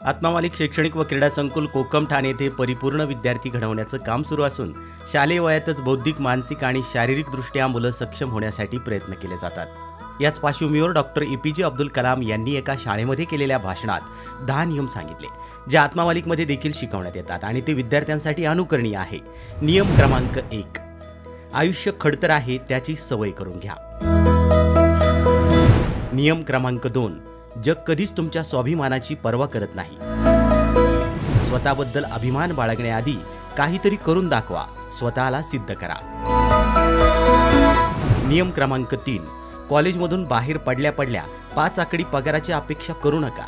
आत्मामालिक शैक्षणिक व क्रीडा संकुल कोकम ठाणे येथे परिपूर्ण विद्यार्थी घडवण्याचं काम सुरू असून शालेय वयातच बौद्धिक, मानसिक आणि शारीरिकदृष्ट्या मुलं सक्षम होण्यासाठी प्रयत्न केले जातात। याच पार्श्वभूमीवर डॉक्टर APJ अब्दुल कलाम यांनी एका शाळेमध्ये केलेल्या भाषणात 10 नियम सांगितले, जे आत्मामालिकमध्ये देखील शिकवण्यात येतात आणि ते विद्यार्थ्यांसाठी अनुकरणीय आहे। नियम क्रमांक 1, आयुष्य खडतर आहे त्याची सवय करून घ्या। नियम क्रमांक 2, जग कधीच तुमच्या स्वाभिमानाची पर्वा करत नाही। स्वतःबद्दल अभिमान बाळगण्याआधी काहीतरी करून दाखवा, स्वतःला सिद्ध करा। नियम क्रमांक 3, कॉलेजमधून बाहेर पडल्या 5 आकडी पगाराची अपेक्षा करू नका।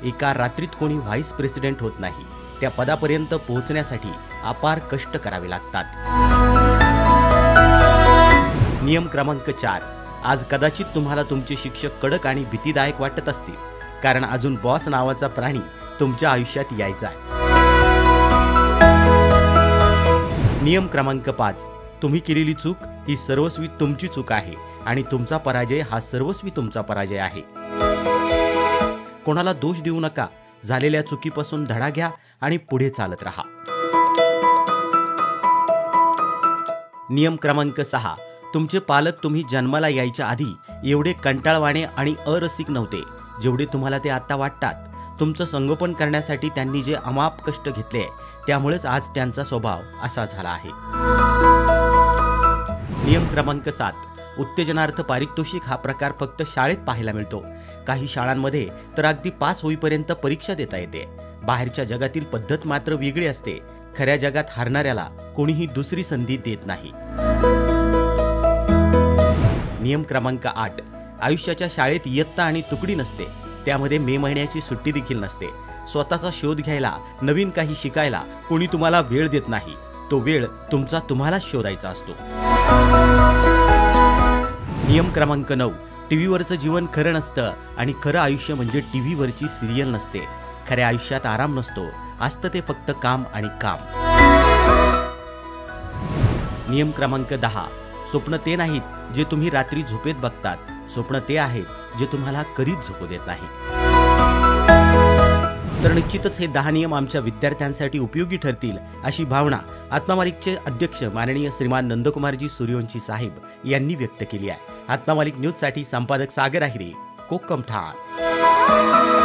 एका रात्रीत कोणी व्हाईस प्रेसिडेंट होत नाही, त्या पदापर्यंत पोहोचण्यासाठी अपार कष्ट करावे लागतात। नियम क्रमांक 4, आज कदाचित तुम्हाला तुमचे शिक्षक कडक आणि भीतीदायक वाटत असतील, कारण अजून बॉस नावाचा प्राणी तुमच्या आयुष्यात यायचा आहे। नियम क्रमांक 5, तुम्ही केलेली चूक ही सर्वस्वी तुमची चूक आहे आणि तुमचा पराजय हा सर्वस्वी तुमचा पराजय आहे। कोणाला दोष देऊ नका, झालेल्या चुकीपासून धडा घ्या आणि पुढे चालत राहा। नियम क्रमांक 6, तुमचे पालक तुम्ही जन्माला यायच्या आधी एवढे कंटाळवाणे आणि अरसिक नव्हते जेवढे तुम्हाला ते आता वाटतात। तुमचं संगोपन करण्यासाठी त्यांनी जे अमाप कष्ट घेतले, त्यामुळेच आज त्यांचा स्वभाव असा झाला आहे। नियम क्रमांक 7, उत्तेजनार्थ पारितोषिक हा प्रकार फक्त शाळेत पाहायला मिळतो। काही शाळांमध्ये तर अगदी पास होईपर्यंत परीक्षा देता येते। बाहेरच्या जगातील पद्धत मात्र वेगळी असते। खऱ्या जगात हारणाऱ्याला कोणीही दुसरी संधी देत नाही। नियम क्रमांक 8, आयुष्याच्या शाळेत इयत्ता आणि तुकडी नसते, त्यामध्ये मे महिन्याची सुट्टी देखील नसते। स्वतःचा शोध घ्यायला, नवीन काही शिकायला कोणी तुम्हाला वेळ देत नाही, तो वेळ तुमचा तुम्हालाच शोधायचा असतो। नियम क्रमांक 9, टीव्हीवरचं जीवन खरं नसतं आणि खरं आयुष्य म्हणजे टीव्हीवरची सिरियल नसते। खऱ्या आयुष्यात आराम नसतो, असतं ते फक्त काम आणि काम। नियम क्रमांक 10, स्वप्न ते नाहीत जे तुम्ही रात्री झोपेत बघतात, स्वप्न ते आहेत जे तुम्हाला कधीच झोपू देत नाही। तर निश्चितच हे 10 नियम आमच्या विद्यार्थ्यांसाठी उपयोगी ठरतील अशी भावना आत्मामालिकचे अध्यक्ष माननीय श्रीमान नंदकुमारजी सूर्यवंशी साहेब यांनी व्यक्त केली आहे। आत्मामालिक न्यूजसाठी संपादक सागर आहिरे, कोकम ठाणे।